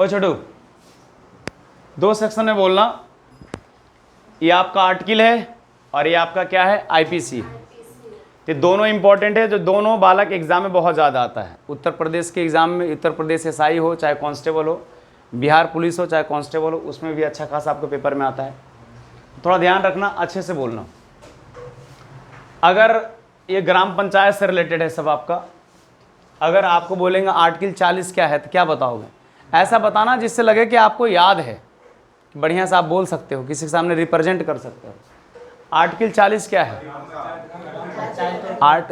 ओ छोटू, 2 section में बोलना। ये आपका आर्टिकल है और ये आपका क्या है, आईपीसी। ये दोनों इंपॉर्टेंट है, जो दोनों बालक एग्जाम में बहुत ज़्यादा आता है। उत्तर प्रदेश के एग्जाम में, उत्तर प्रदेश एसआई हो चाहे कांस्टेबल हो, बिहार पुलिस हो चाहे कांस्टेबल हो, उसमें भी अच्छा खासा आपको पेपर में आता है। थोड़ा ध्यान रखना, अच्छे से बोलना। अगर ये ग्राम पंचायत से रिलेटेड है सब आपका, अगर आपको बोलेंगे आर्टिकल 40 क्या है तो क्या बताओगे? ऐसा बताना जिससे लगे कि आपको याद है, बढ़िया से आप बोल सकते हो, किसी के सामने रिप्रेजेंट कर सकते हो। आर्टिकल 40 क्या है?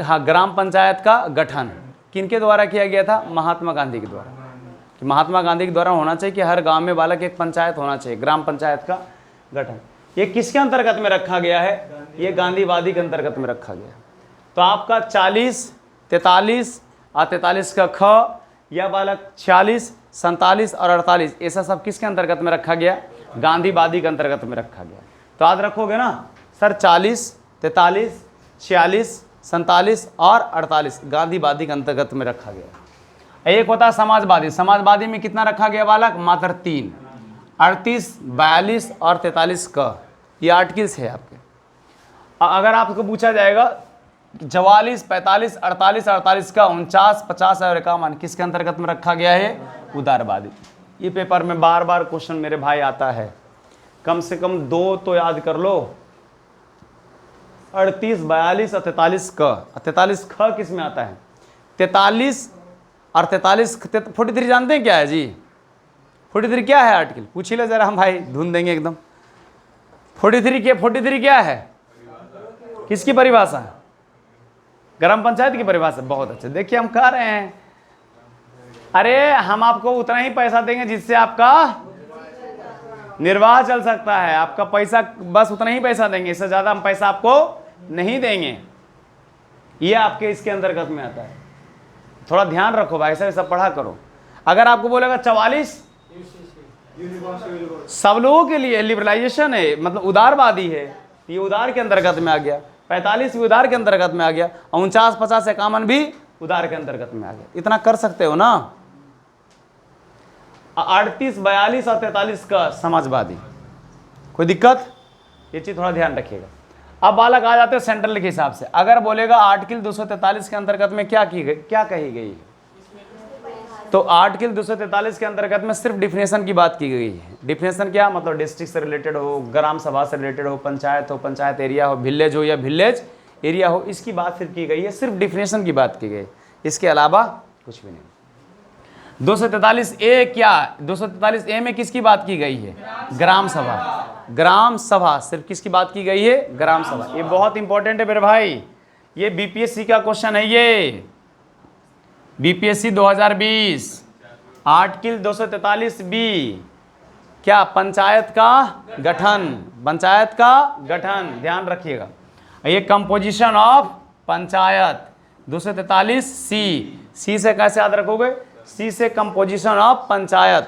हाँ, ग्राम पंचायत का गठन किनके द्वारा किया गया था? महात्मा गांधी के द्वारा। कि महात्मा गांधी के द्वारा होना चाहिए कि हर गांव में बालक एक पंचायत होना चाहिए, ग्राम पंचायत का गठन। ये किसके अंतर्गत में रखा गया है? ये गांधीवादी के अंतर्गत में रखा गया। तो आपका 40, 43 और 43 का ख, यह बालक 46, 47 और 48, ऐसा सब किसके अंतर्गत में रखा गया? गांधीवादी के अंतर्गत में रखा गया। तो याद रखोगे ना सर, 40, 43, 46, 47 और 48 गांधीवादी के अंतर्गत में रखा गया। एक होता है समाजवादी। समाजवादी में कितना रखा गया बालक? मात्र 3, 38, 42 और 43 का। ये आर्टिकल्स है आपके। अगर आपको पूछा जाएगा 44, 45, 48, 48 का 49, 50 और 51 किसके अंतर्गत में रखा गया है? उदारवादी। ये पेपर में बार बार क्वेश्चन मेरे भाई आता है, कम से कम 2 तो याद कर लो। 38, 42 और 43 का। 43 ख किस में आता है? 43 और 43, 43 जानते हैं क्या है जी? 43 क्या है आर्टिकल? पूछ ले जरा, हम भाई ढूंढ देंगे एकदम। 43 क्या है? किसकी परिभाषा है? ग्राम पंचायत की परिभाषा। बहुत अच्छे, देखिए हम कह रहे हैं, अरे हम आपको उतना ही पैसा देंगे जिससे आपका निर्वाह चल सकता है। आपका पैसा बस उतना ही पैसा देंगे, इससे ज्यादा हम पैसा आपको नहीं देंगे। ये आपके इसके अंतर्गत में आता है। थोड़ा ध्यान रखो भाई, ऐसा वैसा पढ़ा करो। अगर आपको बोलेगा 44 सब लोगों के लिए लिबरलाइजेशन है, मतलब उदारवादी है, ये उदार के अंतर्गत में आ गया। 45 भी उदार के अंतर्गत में आ गया, 49, 50, 51 भी उदार के अंतर्गत में आ गया। इतना कर सकते हो ना। 38, 42 और 43 का समाजवादी। कोई दिक्कत? ये चीज थोड़ा ध्यान रखिएगा। अब बालक आ जाते हैं सेंट्रल के हिसाब से। अगर बोलेगा आर्टिकल 243 के अंतर्गत में क्या की गई, क्या कही गई है, तो आर्टिकल 243 के अंतर्गत में सिर्फ डिफिनेशन की बात की गई है। डिफिनेशन क्या मतलब? डिस्ट्रिक्ट से रिलेटेड हो, ग्राम सभा से रिलेटेड हो, पंचायत हो, पंचायत एरिया हो, विलेज हो या विलेज एरिया हो, इसकी बात सिर्फ की गई है। सिर्फ डिफिनेशन की बात की गई, इसके अलावा कुछ भी नहीं। 243A क्या? 243A में किसकी बात की गई है? ग्राम सभा। ग्राम सभा, सिर्फ किसकी बात की गई है? ग्राम सभा। ये बहुत इंपॉर्टेंट है मेरे भाई, ये बीपीएससी का क्वेश्चन है। ये बीपीएससी 2020 आर्टिकल 243B क्या? पंचायत का गठन। पंचायत का गठन, ध्यान रखिएगा। ये कंपोजिशन ऑफ पंचायत 243C। सी से कैसे याद रखोगे? सी से composition of panchayat.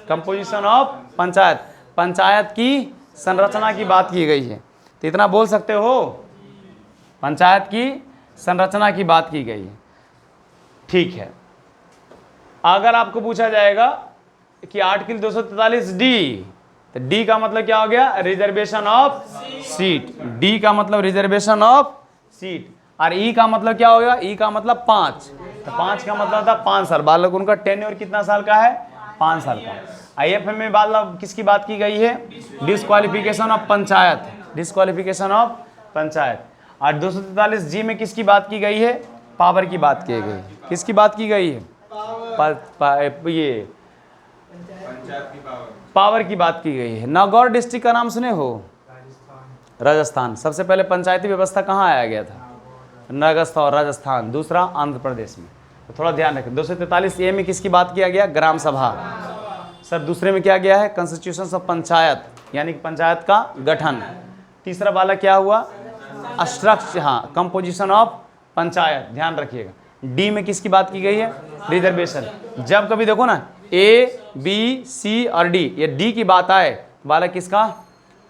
Composition of panchayat, panchayat की संरचना की बात की गई है। तो इतना बोल सकते हो, पंचायत की संरचना की बात की गई है। ठीक है। अगर आपको पूछा जाएगा कि आर्टिकल 243D, तो डी का मतलब क्या हो गया? Reservation of seat. डी का मतलब रिजर्वेशन ऑफ सीट। और ई का मतलब क्या हो गया? ई का मतलब 5। तो 5 का मतलब था 5 साल। बालक उनका टेन्योर कितना साल का है? 5 साल का। आईएफएम में बालक किसकी बात की गई है? Disqualification of panchayat. Disqualification of panchayat. और 243G में किसकी बात की गई है? पावर की बात की गई है। किसकी बात की गई है? ये पावर की बात की गई है। नागौर डिस्ट्रिक्ट का नाम सुने हो? राजस्थान। सबसे पहले पंचायती व्यवस्था कहाँ आया गया था? नागौर, राजस्थान। दूसरा आंध्र प्रदेश में। तो थोड़ा ध्यान रखें। 243A में किसकी बात किया गया? ग्राम सभा। सर दूसरे में क्या गया है? कॉन्स्टिट्यूशन ऑफ पंचायत, यानी कि पंचायत का गठन। तीसरा वाला क्या हुआ? स्ट्रक्चर, हाँ, कंपोजिशन ऑफ पंचायत, ध्यान रखिएगा। डी में किसकी बात की गई है? रिजर्वेशन। जब कभी देखो ना ए, बी, सी और डी, ये डी की बात आए, वाला किसका?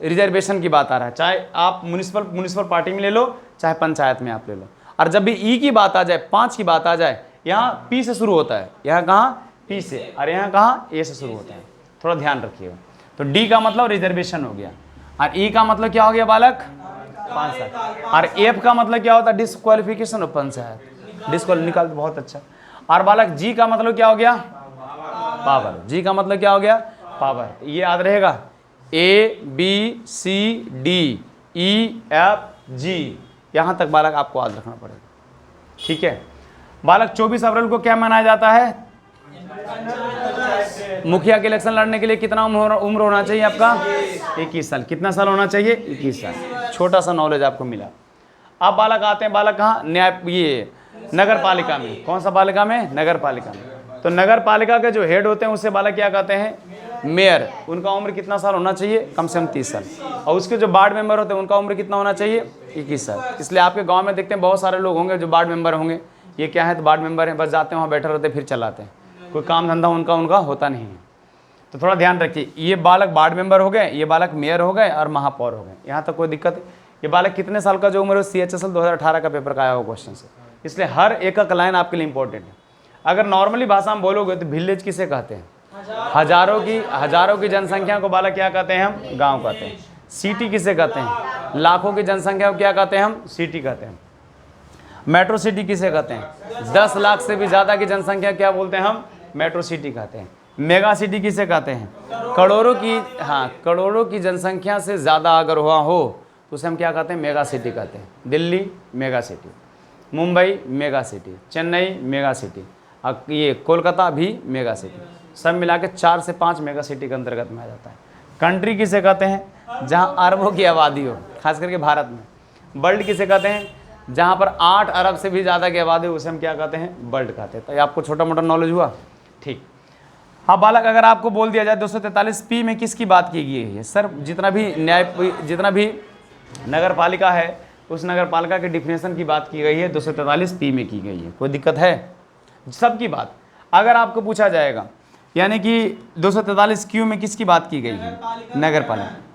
रिजर्वेशन की बात आ रहा है। चाहे आप म्युनिसिपल पार्टी में ले लो, चाहे पंचायत में आप ले लो। और जब भी ई की बात आ जाए, 5 की बात आ जाए, यहाँ पी से शुरू होता है। यहाँ कहाँ? पी से, और यहाँ कहाँ ए से शुरू होते हैं, थोड़ा ध्यान रखिएगा। तो डी का मतलब रिजर्वेशन हो गया, और ई का मतलब क्या हो गया बालक, पंचायत, और एफ का मतलब क्या होता है, डिस्क्वालिफिकेशन ऑफ पंचायत, डिस्क्वाल निकाल, बहुत अच्छा। और बालक जी का मतलब क्या हो गया, पावर, जी का मतलब क्या हो गया, पावर। ये याद रहेगा, A B C D E F G, यहाँ तक बालक आपको याद रखना पड़ेगा, ठीक है। बालक 24 अप्रैल को क्या मनाया जाता है, मुखिया के इलेक्शन लड़ने के लिए कितना उम्र होना चाहिए आपका, 21 साल। कितना साल होना चाहिए, 21 साल। छोटा सा नॉलेज आपको मिला। अब बालक आते हैं, बालक कहाँ, न्याय, ये नगर पालिका में। कौन सा पालिका में, नगर पालिका में। तो नगर पालिका के जो हेड होते हैं उससे बालक क्या कहते हैं, मेयर। उनका उम्र कितना साल होना चाहिए, कम से कम 30 साल। और उसके जो वार्ड मेंबर होते हैं उनका उम्र कितना होना चाहिए, 21 साल। इसलिए आपके गाँव में देखते हैं बहुत सारे लोग होंगे जो वार्ड मेंबर होंगे, ये क्या है, तो वार्ड मेंबर हैं, बस जाते हैं वहाँ बैठे रहते फिर चलाते हैं, कोई काम धंधा उनका होता नहीं है। तो थोड़ा ध्यान रखिए, ये बालक वार्ड मेंबर हो गए, ये बालक मेयर हो गए और महापौर हो गए, यहाँ तक कोई दिक्कत है। ये बालक कितने साल का जो उम्र है, CHSL 2018 का पेपर का आया हुआ क्वेश्चन से, इसलिए हर एक लाइन आपके लिए इंपॉर्टेंट है। अगर नॉर्मली भाषा में बोलोगे तो विलेज किसे कहते हैं, हजारों की जनसंख्या को बालक क्या कहते हैं, हम गाँव कहते हैं। सिटी किसे कहते हैं, लाखों की जनसंख्या को क्या कहते हैं, हम सिटी कहते हैं। मेट्रो सिटी किसे कहते हैं, 10 लाख से भी ज़्यादा की जनसंख्या क्या बोलते हैं, हम मेट्रो सिटी कहते हैं। मेगा सिटी किसे कहते हैं, करोड़ों की जनसंख्या से ज़्यादा अगर हुआ हो तो उसे हम क्या कहते हैं, मेगा सिटी कहते हैं। Delhi mega city, Mumbai mega city, Chennai mega city, ये कोलकाता भी मेगा सिटी, सब मिला के 4 से 5 मेगा सिटी के अंतर्गत में आ जाता है। कंट्री किसे कहते हैं, जहाँ अरबों की आबादी हो, खास करके भारत में। वर्ल्ड किसे कहते हैं, जहाँ पर 8 अरब से भी ज़्यादा की आबादी, उसे हम क्या कहते हैं, वर्ल्ड कहते हैं। तो ये आपको छोटा मोटा नॉलेज हुआ, ठीक। हाँ बालक, अगर आपको बोल दिया जाए 243P में किसकी बात की गई है, सर जितना भी नगर पालिका है उस नगर पालिका के डिफिनेशन की बात की गई है, 243P में की गई है। कोई दिक्कत है, सबकी बात। अगर आपको पूछा जाएगा यानी कि 243Q में किसकी बात की गई है,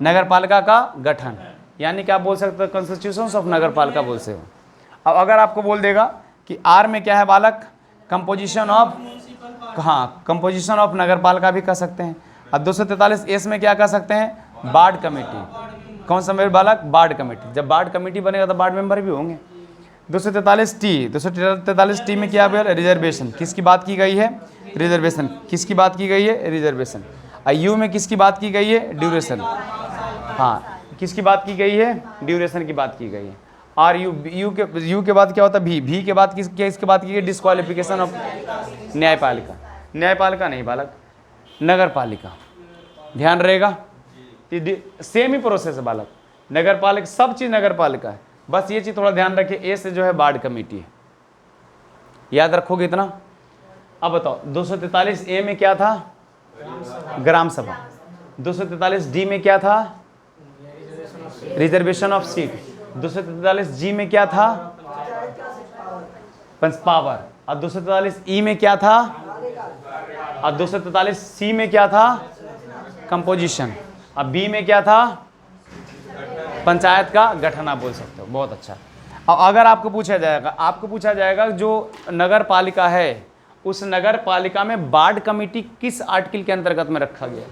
नगर पालिका का गठन, यानी कि आप बोल सकते हो कॉन्स्टिट्यूशंस ऑफ नगर पालिका बोल से हो। अब अगर आपको बोल देगा कि R में क्या है बालक, कंपोजिशन ऑफ, हाँ कंपोजिशन ऑफ नगर पालिका भी कह सकते हैं। अब 243S में क्या कह सकते हैं, वार्ड कमेटी। कौन सा मेरे बालक, वार्ड कमेटी। जब वार्ड कमेटी बनेगा तो वार्ड मेंबर भी होंगे। 243T में क्या है, रिजर्वेशन। किसकी बात की गई है, रिजर्वेशन। किसकी बात की गई है, रिजर्वेशन। U में किसकी बात की गई है, ड्यूरेशन। हाँ किसकी बात की गई है, ड्यूरेशन की बात की गई है। और यू के बाद क्या होता है, भी के बाद किसकी बात की गई, डिस्क्वालिफिकेशन ऑफ न्यायपालिका नहीं बालक, नगर पालिका। ध्यान रहेगा, सेम ही प्रोसेस है बालक, नगर पालिका, सब चीज़ नगर पालिका है। बस ये चीज़ थोड़ा ध्यान रखिए, ए से जो है वार्ड कमेटी है, याद रखोगे इतना। अब बताओ 243A में क्या था, ग्राम सभा। 243D में क्या था, रिजर्वेशन ऑफ सीट। 243G में क्या था, पावर। और 243E में क्या था, और 243C में क्या था, कंपोजिशन। अब B में क्या था, पंचायत का गठन आप बोल सकते हो, बहुत अच्छा। अब अगर आपको पूछा जाएगा जो नगर पालिका है उस नगर पालिका में वार्ड कमेटी किस आर्टिकल के अंतर्गत में रखा गया है,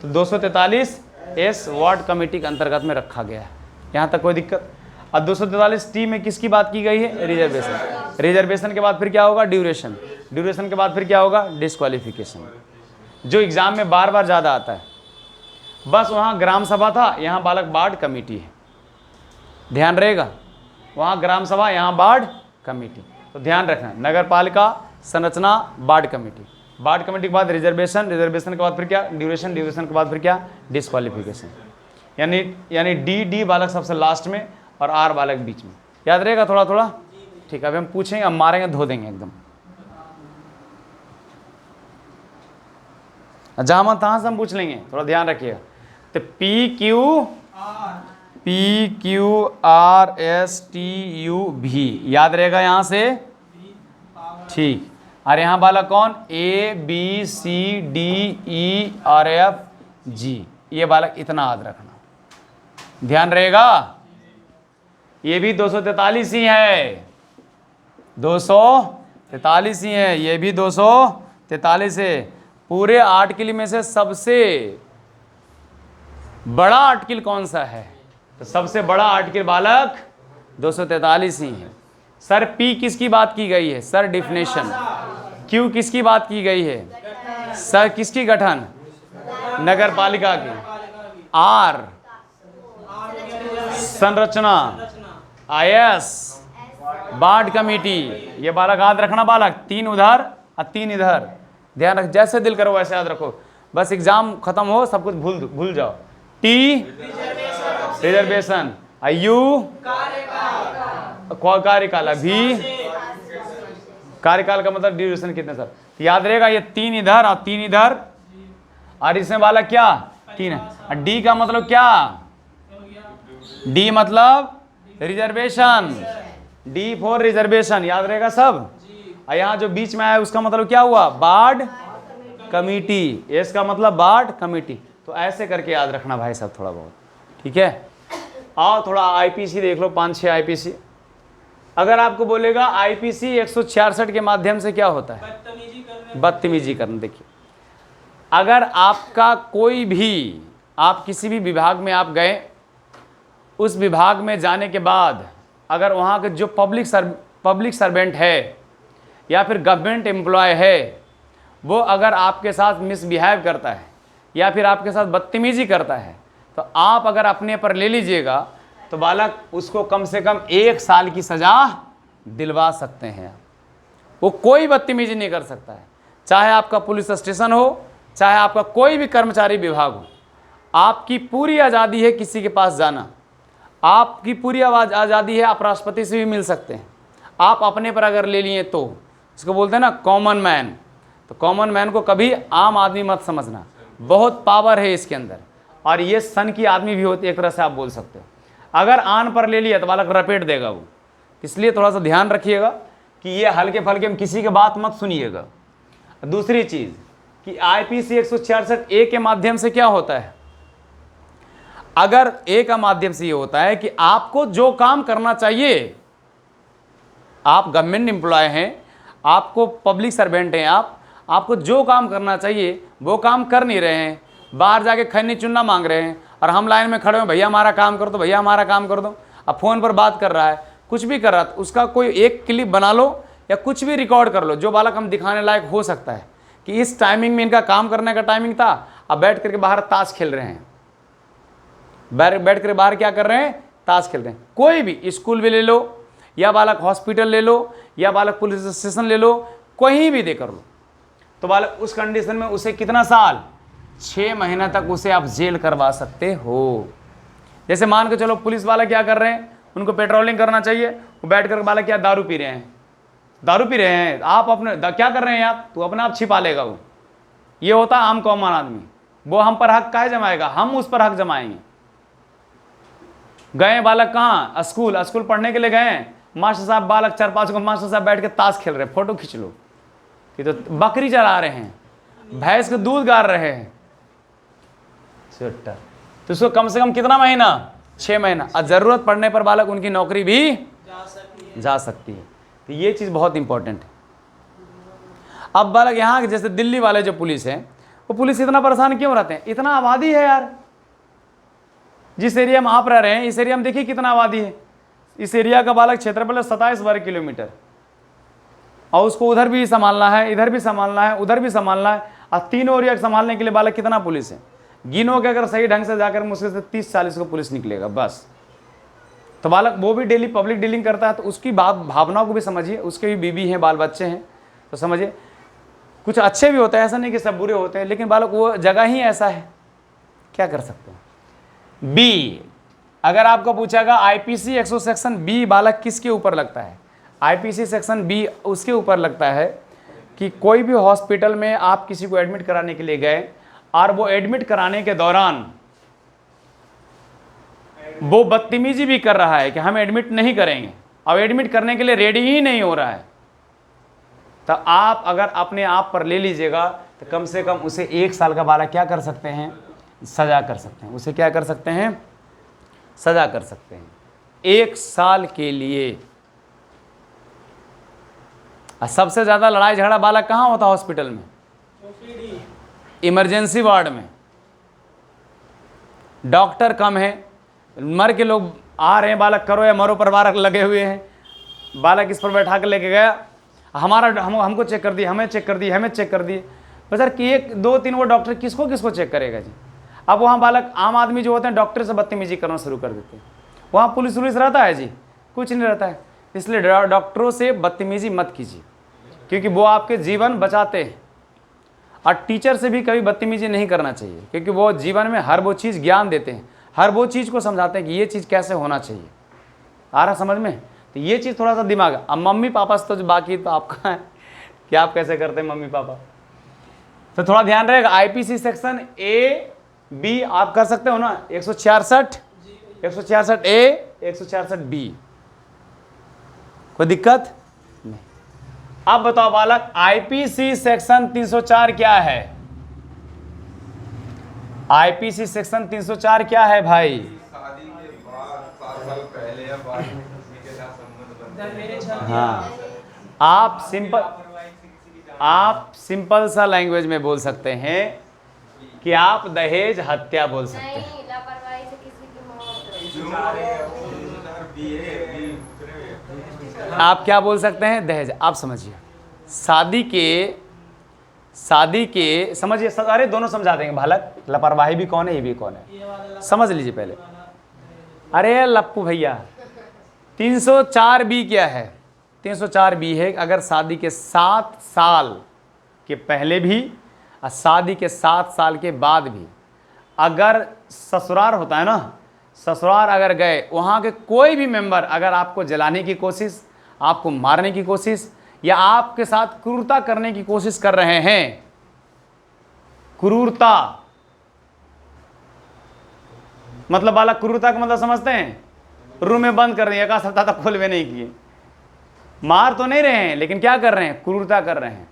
तो 243S वार्ड कमेटी के अंतर्गत में रखा गया है, यहाँ तक कोई दिक्कत। अब 243T में किसकी बात की गई है, रिजर्वेशन। रिजर्वेशन के बाद फिर क्या होगा, ड्यूरेशन। ड्यूरेशन के बाद फिर क्या होगा, डिस्क्वालिफिकेशन, जो एग्जाम में बार बार ज़्यादा आता है। बस वहाँ ग्राम सभा था, यहाँ बालक वार्ड कमेटी है, ध्यान रहेगा। वहाँ ग्राम सभा, यहाँ वार्ड कमेटी। तो ध्यान रखना, नगर पालिका संरचना, वार्ड कमेटी। वार्ड कमेटी के बाद रिजर्वेशन, रिजर्वेशन के बाद फिर क्या, ड्यूरेशन, ड्यूरेशन के बाद फिर क्या, डिस्क्वालिफिकेशन। यानी डी बालक सबसे लास्ट में और R बालक बीच में। याद रहेगा थोड़ा थोड़ा, ठीक है। अभी हम पूछेंगे, हम मारेंगे, धो देंगे एकदम। जहाँ मन तहाँ से हम पूछ लेंगे, थोड़ा ध्यान रखिएगा। तो PQRSTU V याद रहेगा यहाँ से, ठीक। और यहाँ वाला कौन, ABCDERFG, ये बालक इतना याद रखना, ध्यान रहेगा। ये भी 243 ही है, 243 ही है, ये भी 243 43 है। पूरे आर्टिकल में से सबसे बड़ा आर्टिकल कौन सा है? तो सबसे बड़ा आर्टिकल बालक 243 ही है। सर पी किसकी बात की गई है? Sir definition. क्यू किसकी बात की गई है? सर किसकी गठन? नगर पालिका की। आर संरचना। आईएस वार्ड कमेटी। ये बालक याद रखना बालक, 3 उधर और 3 इधर, ध्यान रख, जैसे दिल करो वैसे याद रखो, बस एग्जाम खत्म हो सब कुछ भूल जाओ। टी रिजर्वेशन, यू कार्यकाल, भी कार्यकाल का मतलब ड्यूरेशन कितने सर, याद रहेगा ये 3 इधर और 3 इधर, और इसमें बालक क्या 3 है। डी का मतलब क्या? डी मतलब रिजर्वेशन, डी फॉर रिजर्वेशन, याद रहेगा सब। और यहाँ जो बीच में आया उसका मतलब क्या हुआ? Ward committee. एस का मतलब वार्ड कमेटी। तो ऐसे करके याद रखना भाई साहब थोड़ा बहुत, ठीक है। आओ थोड़ा आईपीसी देख लो, 5-6 आईपीसी। अगर आपको बोलेगा आईपीसी 166 के माध्यम से क्या होता है? बदतमीजी करना। देखिए अगर आपका कोई भी, आप किसी भी विभाग में आप गए, उस विभाग में जाने के बाद अगर वहाँ के जो पब्लिक सर्वेंट है या फिर गवर्नमेंट एम्प्लॉय है, वो अगर आपके साथ मिसबिहेव करता है या फिर आपके साथ बदतमीजी करता है, तो आप अगर अपने पर ले लीजिएगा तो बालक उसको कम से कम 1 साल की सज़ा दिलवा सकते हैं। वो कोई बदतमीजी नहीं कर सकता है, चाहे आपका पुलिस स्टेशन हो, चाहे आपका कोई भी कर्मचारी विभाग हो। आपकी पूरी आज़ादी है किसी के पास जाना, आपकी पूरी आज़ादी है, आप राष्ट्रपति से भी मिल सकते हैं। आप अपने पर अगर ले लिए तो इसको बोलते हैं ना कॉमन मैन। तो कॉमन मैन को कभी आम आदमी मत समझना, बहुत पावर है इसके अंदर, और ये सन की आदमी भी होती है, एक तरह से आप बोल सकते हो। अगर आन पर ले लिया तो बालक रपेट देगा वो, इसलिए थोड़ा सा ध्यान रखिएगा कि ये हल्के फल्के में किसी की बात मत सुनिएगा। दूसरी चीज़ कि आईपीसी 166 ए के माध्यम से क्या होता है? अगर ए का माध्यम से ये होता है कि आपको जो काम करना चाहिए, आप गवर्नमेंट एम्प्लॉय हैं, आपको पब्लिक सर्वेंट हैं, आपको जो काम करना चाहिए वो काम कर नहीं रहे हैं, बाहर जाके खन्नी चुनना मांग रहे हैं, और हम लाइन में खड़े हैं, भैया हमारा काम कर दो, भैया हमारा काम कर दो। अब फ़ोन पर बात कर रहा है, कुछ भी कर रहा है, तो उसका कोई एक क्लिप बना लो या कुछ भी रिकॉर्ड कर लो, जो बालक हम दिखाने लायक हो सकता है कि इस टाइमिंग में इनका काम करने का टाइमिंग था, अब बैठ करके बाहर ताश खेल रहे हैं, बैठ कर बाहर क्या कर रहे हैं? ताश खेल रहे हैं। कोई भी स्कूल भी ले लो, या बालक हॉस्पिटल ले लो, या बालक पुलिस स्टेशन ले लो, कहीं भी दे कर लो, तो बालक उस कंडीशन में उसे कितना साल? 6 महीना तक उसे आप जेल करवा सकते हो। जैसे मान के चलो पुलिस वाला क्या कर रहे हैं, उनको पेट्रोलिंग करना चाहिए, वो बैठ कर बालक क्या दारू पी रहे हैं, दारू पी रहे हैं, आप अपने क्या कर रहे हैं आप? तो अपने आप छिपा लेगा वो। ये होता है आम कॉमन आदमी, वो हम पर हक काहे जमाएगा? हम उस पर हक जमाएंगे। गए बालक कहाँ? स्कूल पढ़ने के लिए गए, मास्टर साहब बालक 4-5 को मास्टर साहब बैठ के ताश खेल रहे हैं, फोटो खींच लो। ये तो बकरी चरा रहे हैं, भैंस का दूध गार रहे हैं, तो उसको कम से कम कितना महीना? 6 महीना, और ज़रूरत पड़ने पर बालक उनकी नौकरी भी जा सकती है। तो ये चीज़ बहुत इंपॉर्टेंट है। अब बालक यहाँ जैसे दिल्ली वाले जो पुलिस हैं, वो पुलिस इतना परेशान क्यों रहते हैं? इतना आबादी है यार, जिस एरिया में आप रह रहे हैं, इस एरिया में देखिए कितना आबादी है। इस एरिया का बालक क्षेत्रफल 27 वर्ग किलोमीटर, और उसको उधर भी संभालना है, इधर भी संभालना है, उधर भी संभालना है, और तीनों एरिया संभालने के लिए बालक कितना पुलिस है? गिनो के अगर सही ढंग से जाकर मुश्किल से 30-40 को पुलिस निकलेगा बस। तो बालक वो भी डेली पब्लिक डीलिंग करता है, तो उसकी भावनाओं को भी समझिए, उसके भी बीवी हैं, बाल बच्चे हैं, तो समझिए कुछ अच्छे भी होते हैं, ऐसा नहीं कि सब बुरे होते हैं, लेकिन बालक वो जगह ही ऐसा है, क्या कर सकते हैं। बी, अगर आपको पूछेगा आईपीसी 100 सेक्शन बी बालक किसके ऊपर लगता है? आईपीसी सेक्शन बी उसके ऊपर लगता है कि कोई भी हॉस्पिटल में आप किसी को एडमिट कराने के लिए गए, और वो एडमिट कराने के दौरान वो बदतमीजी भी कर रहा है कि हम एडमिट नहीं करेंगे, अब एडमिट करने के लिए रेडी ही नहीं हो रहा है, तो आप अगर अपने आप पर ले लीजिएगा तो कम से कम उसे 1 साल का बालक क्या कर सकते हैं? सजा कर सकते हैं। उसे क्या कर सकते हैं? सजा कर सकते हैं 1 साल के लिए। सबसे ज़्यादा लड़ाई झगड़ा बालक कहाँ होता है? हॉस्पिटल में। इमरजेंसी वार्ड में डॉक्टर कम है, मर के लोग आ रहे हैं, बालक करो या मरो पर बालक लगे हुए हैं, बालक इस पर बैठा कर लेके गया, हमको चेक कर दिए, हमें चेक कर दिए, हमें चेक कर दिए। तो सर कि 1 2 3 वो डॉक्टर किसको किसको चेक करेगा जी। अब वहाँ बालक आम आदमी जो होते हैं डॉक्टर से बदतमीजी करना शुरू कर देते हैं। वहाँ पुलिस रहता है जी, कुछ नहीं रहता है। इसलिए डॉक्टरों से बदतमीजी मत कीजिए, क्योंकि वो आपके जीवन बचाते हैं। और टीचर से भी कभी बदतमीजी नहीं करना चाहिए, क्योंकि वो जीवन में हर वो चीज़ ज्ञान देते हैं, हर वो चीज़ को समझाते हैं कि ये चीज़ कैसे होना चाहिए। आ रहा समझ में? तो ये चीज़ थोड़ा सा दिमाग। अब मम्मी पापा से तो जो बाकी तो आपका है कि आप कैसे करते हैं मम्मी पापा, तो थोड़ा ध्यान रहेगा। आईपीसी सेक्शन ए बी आप कर सकते हो ना, 166 ए 166 बी, कोई दिक्कत नहीं। अब बताओ बालक, आईपीसी सेक्शन 304 क्या है? आईपीसी सेक्शन 304 क्या है भाई? शादी के बाद 7 साल पहले या बाद में किसी के साथ संबंध बना। हाँ, आप सिंपल सा लैंग्वेज में बोल सकते हैं कि आप दहेज हत्या बोल सकते हैं। नहीं, लापरवाही से किसी की मौत। आप क्या बोल सकते हैं? दहेज। आप समझिए, शादी के समझिए, अरे दोनों समझा देंगे बालक, लापरवाही भी कौन है, ये भी कौन है, समझ लीजिए पहले। अरे लप्पू भैया, 304 बी क्या है? 304 बी है, अगर शादी के 7 साल के पहले भी और शादी के 7 साल के बाद भी अगर ससुराल होता है ना, ससुराल अगर गए, वहाँ के कोई भी मेंबर अगर आपको जलाने की कोशिश, आपको मारने की कोशिश या आपके साथ क्रूरता करने की कोशिश कर रहे हैं, क्रूरता मतलब बालक क्रूरता का मतलब समझते हैं? रूम में बंद कर दिया, 1 सप्ताह तक खोलवे नहीं किए, मार तो नहीं रहे हैं लेकिन क्या कर रहे हैं? क्रूरता कर रहे हैं।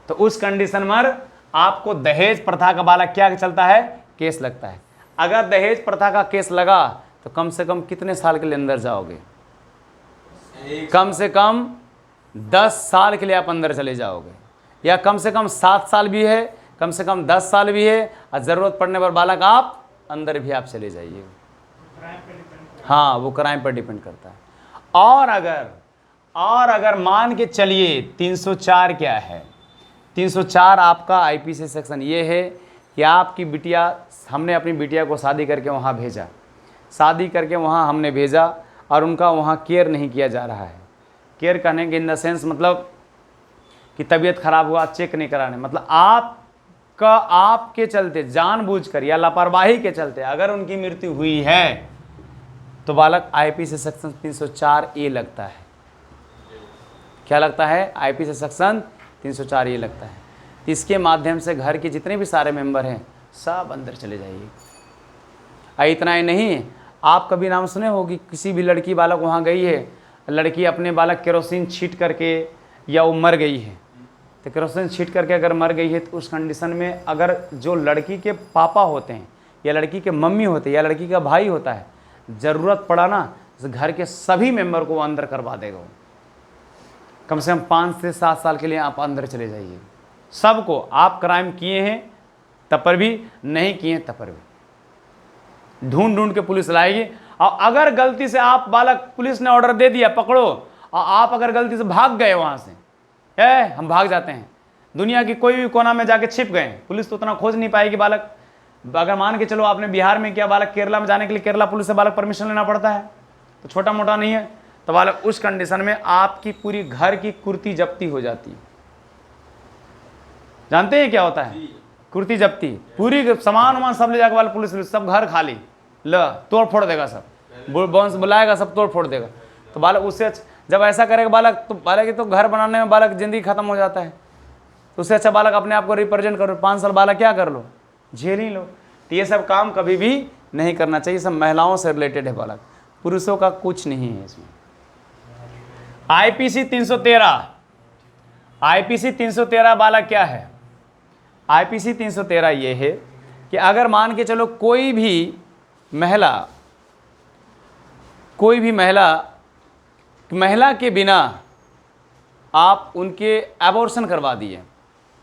तो उस कंडीशन में आपको दहेज प्रथा का बालक क्या चलता है? केस लगता है। अगर दहेज प्रथा का केस लगा तो कम से कम कितने साल के लिए अंदर जाओगे? कम से कम 10 साल के लिए आप अंदर चले जाओगे, या कम से कम 7 साल भी है, कम से कम 10 साल भी है, और ज़रूरत पड़ने पर बालक आप अंदर भी आप चले जाइए। हाँ, वो क्राइम पर डिपेंड करता है। और अगर मान के चलिए 304 क्या है? 304 आपका आईपीसी सेक्शन ये है कि आपकी बिटिया, हमने अपनी बिटिया को शादी करके वहाँ भेजा, शादी करके वहाँ हमने भेजा और उनका वहाँ केयर नहीं किया जा रहा है। केयर करने के इन द सेंस मतलब कि तबीयत खराब हुआ, चेक नहीं कराने, मतलब आपके चलते जानबूझकर या लापरवाही के चलते अगर उनकी मृत्यु हुई है तो बालक आईपीसी सेक्शन 304 ए लगता है। क्या लगता है? आईपीसी सेक्शन 304 ए लगता है। इसके माध्यम से घर के जितने भी सारे मेंबर हैं सब अंदर चले जाइए। इतना ही नहीं, आप कभी नाम सुने होगी किसी भी लड़की बालक वहाँ गई है, लड़की अपने बालक केरोसिन छीट करके या वो मर गई है, तो केरोसिन छीट करके अगर मर गई है तो उस कंडीशन में अगर जो लड़की के पापा होते हैं या लड़की के मम्मी होते हैं या लड़की का भाई होता है, ज़रूरत पड़ा ना तो घर के सभी मेंबर को वो अंदर करवा देगा। कम से कम 5 से 7 साल के लिए आप अंदर चले जाइए। सबको, आप क्राइम किए हैं तब पर भी, नहीं किए हैं तब पर भी, ढूंढ के पुलिस लाएगी। और अगर गलती से आप बालक, पुलिस ने ऑर्डर दे दिया पकड़ो, और आप अगर गलती से भाग गए वहाँ से, हम भाग जाते हैं, दुनिया की कोई भी कोना में जाके छिप गए, पुलिस तो उतना खोज नहीं पाएगी बालक। अगर मान के चलो आपने बिहार में किया, बालक केरला में जाने के लिए केरला पुलिस से बालक परमिशन लेना पड़ता है, तो छोटा मोटा नहीं है, तो बालक उस कंडीशन में आपकी पूरी घर की कुर्ती जब्ती हो जाती है। जानते हैं क्या होता है? कुर्ती जब्ती, पूरी सामान वामान सब ले जाकर वाले पुलिस सब घर खाली, ल तोड़ फोड़ देगा, सब बॉन्स बुलाएगा, सब तोड़ फोड़ देगा। तो बालक उससे जब ऐसा करेगा बालक, तो बालक तो घर बनाने में बालक जिंदगी खत्म हो जाता है। तो उससे अच्छा बालक अपने आप को रिप्रेजेंट करो, 5 साल बालक क्या कर लो, झेल ही लो। तो ये सब काम कभी भी नहीं करना चाहिए, सब महिलाओं से रिलेटेड है बालक, पुरुषों का कुछ नहीं है इसमें। आईपीसी 313, आईपीसी 313 बालक क्या है? आईपीसी 313 ये है कि अगर मान के चलो कोई भी महिला के बिना आप उनके एबॉर्शन करवा दिए,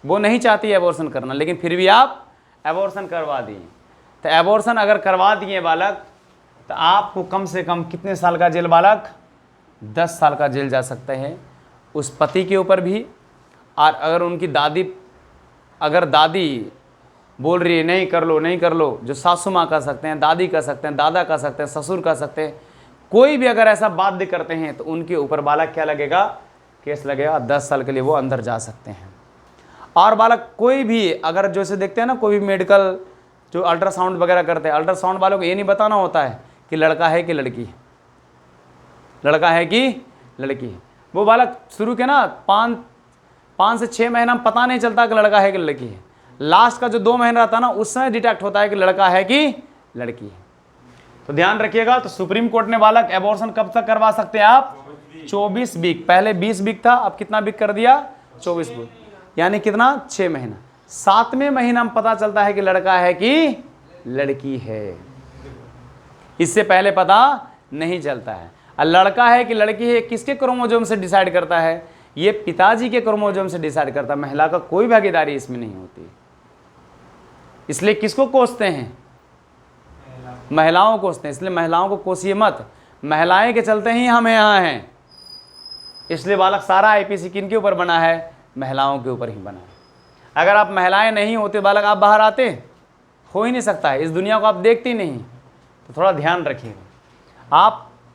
वो नहीं चाहती एबॉर्शन करना, लेकिन फिर भी आप एबॉर्शन करवा दिए। तो एबॉर्शन अगर करवा दिए बालक, तो आपको कम से कम कितने साल का जेल बालक? 10 साल का जेल जा सकते हैं, उस पति के ऊपर भी। और अगर उनकी दादी बोल रही है नहीं कर लो नहीं कर लो, जो सासू माँ कर सकते हैं, दादी कर सकते हैं, दादा कर सकते हैं, ससुर कर सकते हैं, कोई भी अगर ऐसा बाध्य करते हैं तो उनके ऊपर बालक क्या लगेगा? केस लगेगा, 10 साल के लिए वो अंदर जा सकते हैं। और बालक कोई भी अगर जैसे देखते हैं ना, कोई भी मेडिकल जो अल्ट्रासाउंड वगैरह करते हैं, अल्ट्रासाउंड वालों को ये नहीं बताना होता है कि लड़का है कि लड़की है, लड़का है कि लड़की है। वो बालक शुरू के ना 5 से 6 महीना पता नहीं चलता कि लड़का है कि लड़की है। लास्ट का जो 2 महीना रहता है ना, उस समय डिटेक्ट होता है कि लड़का है कि लड़की है। तो ध्यान रखिएगा। तो सुप्रीम कोर्ट ने बालक एबॉर्शन कब तक करवा सकते हैं आप? 24 वीक। पहले 20 वीक था, अब कितना वीक कर दिया? 24 वीक, यानी कितना? 6 महीना। 7वें महीना में पता चलता है कि लड़का है कि लड़की है, इससे पहले पता नहीं चलता है। और लड़का है कि लड़की है किसके क्रोमोसोम से डिसाइड करता है? ये पिताजी के क्रोमोसोम से डिसाइड करता है, महिला का कोई भागीदारी इसमें नहीं होती। इसलिए किसको कोसते हैं? महिलाओं को कोसते हैं। इसलिए महिलाओं को कोसिए मत, महिलाएं के चलते ही हम यहाँ हैं। इसलिए बालक सारा आईपीसी किन के ऊपर बना है? महिलाओं के ऊपर ही बना है। अगर आप महिलाएं नहीं होते बालक, आप बाहर आते? हो ही नहीं सकता है, इस दुनिया को आप देखते ही नहीं। तो थोड़ा ध्यान रखिएगा।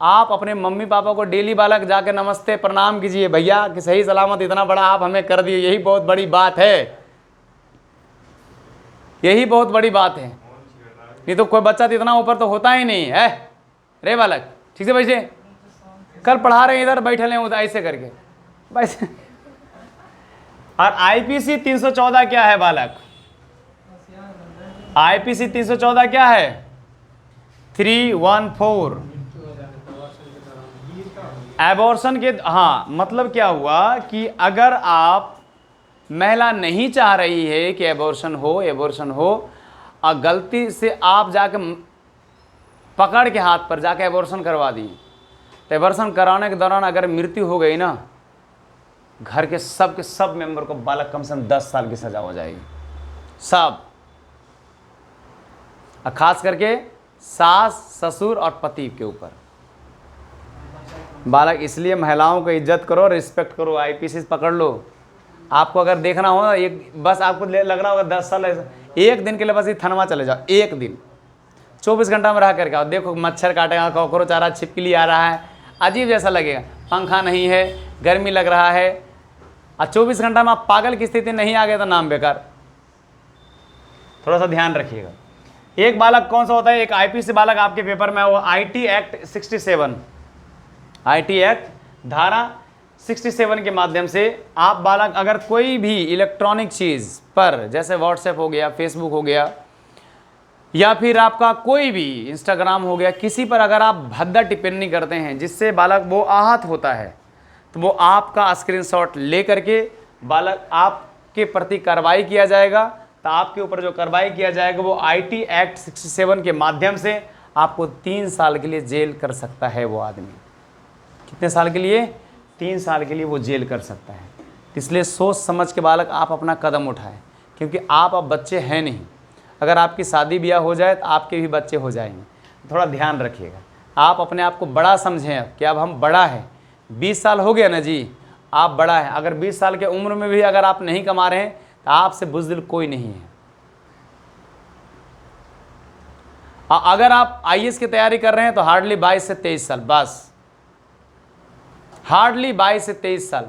आप अपने मम्मी पापा को डेली बालक जाके नमस्ते प्रणाम कीजिए, भैया कि सही सलामत इतना बड़ा आप हमें कर दिए, यही बहुत बड़ी बात है, यही बहुत बड़ी बात है। नहीं तो कोई बच्चा तो इतना ऊपर तो होता ही नहीं है। रे बालक ठीक से बैठे, कल पढ़ा रहे हैं इधर बैठे हैं उधर ऐसे करके बैठे। और आईपीसी 314 क्या है बालक? आईपीसी 314 क्या है? 314 एबॉर्शन के। हाँ, मतलब क्या हुआ कि अगर आप महिला नहीं चाह रही है कि एबॉर्शन हो और गलती से आप जाके पकड़ के हाथ पर जाके एबॉर्शन करवा दी, तो एबॉर्शन कराने के दौरान अगर मृत्यु हो गई ना, घर के सब मेंबर को बालक कम से कम 10 साल की सजा हो जाएगी, सब। और खास करके सास, ससुर और पति के ऊपर बालक। इसलिए महिलाओं को इज्जत करो, रिस्पेक्ट करो, आईपीसी पकड़ लो। आपको अगर देखना हो ना, एक बस आपको लग रहा होगा 10 साल, एक दिन के लिए बस ये थनवा चले जाओ, एक दिन 24 घंटा में रह करके आओ, देखो मच्छर काटेगा, कॉकरोच आ रहा है, छिपकली आ रहा है, अजीब जैसा लगेगा। पंखा नहीं है, गर्मी लग रहा है, और 24 घंटा में आप पागल की स्थिति नहीं आ गए तो नाम बेकार। थोड़ा सा ध्यान रखिएगा। एक बालक कौन सा होता है? एक आईपीसी बालक आपके पेपर में वो आईटी एक्ट 67, आईटी एक्ट धारा 67 के माध्यम से आप बालक अगर कोई भी इलेक्ट्रॉनिक चीज़ पर, जैसे व्हाट्सएप हो गया, फेसबुक हो गया, या फिर आपका कोई भी इंस्टाग्राम हो गया, किसी पर अगर आप भद्दा टिप्पणी करते हैं जिससे बालक वो आहत होता है, तो वो आपका स्क्रीनशॉट ले करके बालक आपके प्रति कार्रवाई किया जाएगा। तो आपके ऊपर जो कार्रवाई किया जाएगा वो आईटी एक्ट 67 के माध्यम से आपको 3 साल के लिए जेल कर सकता है वो आदमी। कितने साल के लिए? 3 साल के लिए वो जेल कर सकता है। इसलिए सोच समझ के बालक आप अपना कदम उठाएं, क्योंकि आप अब बच्चे हैं नहीं। अगर आपकी शादी ब्याह हो जाए तो आपके भी बच्चे हो जाएंगे। थोड़ा ध्यान रखिएगा। आप अपने आप को बड़ा समझें कि अब हम बड़ा है। 20 साल हो गया ना जी, आप बड़ा है। अगर 20 साल के उम्र में भी अगर आप नहीं कमा रहे हैं तो आपसे बुज़दिल कोई नहीं है। अगर आप आईएएस की तैयारी कर रहे हैं तो हार्डली 22 से 23 साल, बस हार्डली 22 से 23 साल।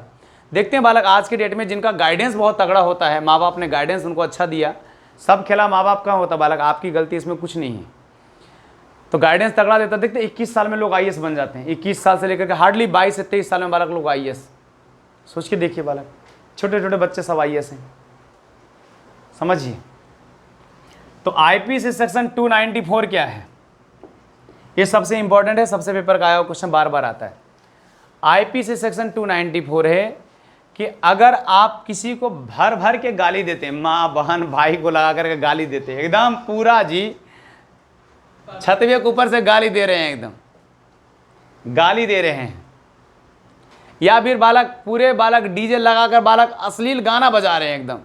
देखते हैं बालक आज के डेट में जिनका गाइडेंस बहुत तगड़ा होता है, माँ बाप ने गाइडेंस उनको अच्छा दिया, सब खेला माँ बाप का होता बालक, आपकी गलती इसमें कुछ नहीं है, तो गाइडेंस तगड़ा देता। देखते 21 साल में लोग आईएएस बन जाते हैं। 21 साल से लेकर के हार्डली 22 से 23 साल में बालक लोग आईएएस। सोच के देखिए बालक, छोटे छोटे बच्चे सब आईएएस हैं, समझिए। तो आईपीसी सेक्शन 294 क्या है? ये सबसे इंपॉर्टेंट है, सबसे पेपर का आया हुआ क्वेश्चन बार बार आता है। आईपीसी सेक्शन 294 है कि अगर आप किसी को भर भर के गाली देते हैं, माँ बहन भाई को लगा करके गाली देते हैं, एकदम पूरा जी छतवे के ऊपर से गाली दे रहे हैं, एकदम गाली दे रहे हैं, या फिर बालक पूरे बालक डीजे लगाकर बालक अश्लील गाना बजा रहे हैं एकदम,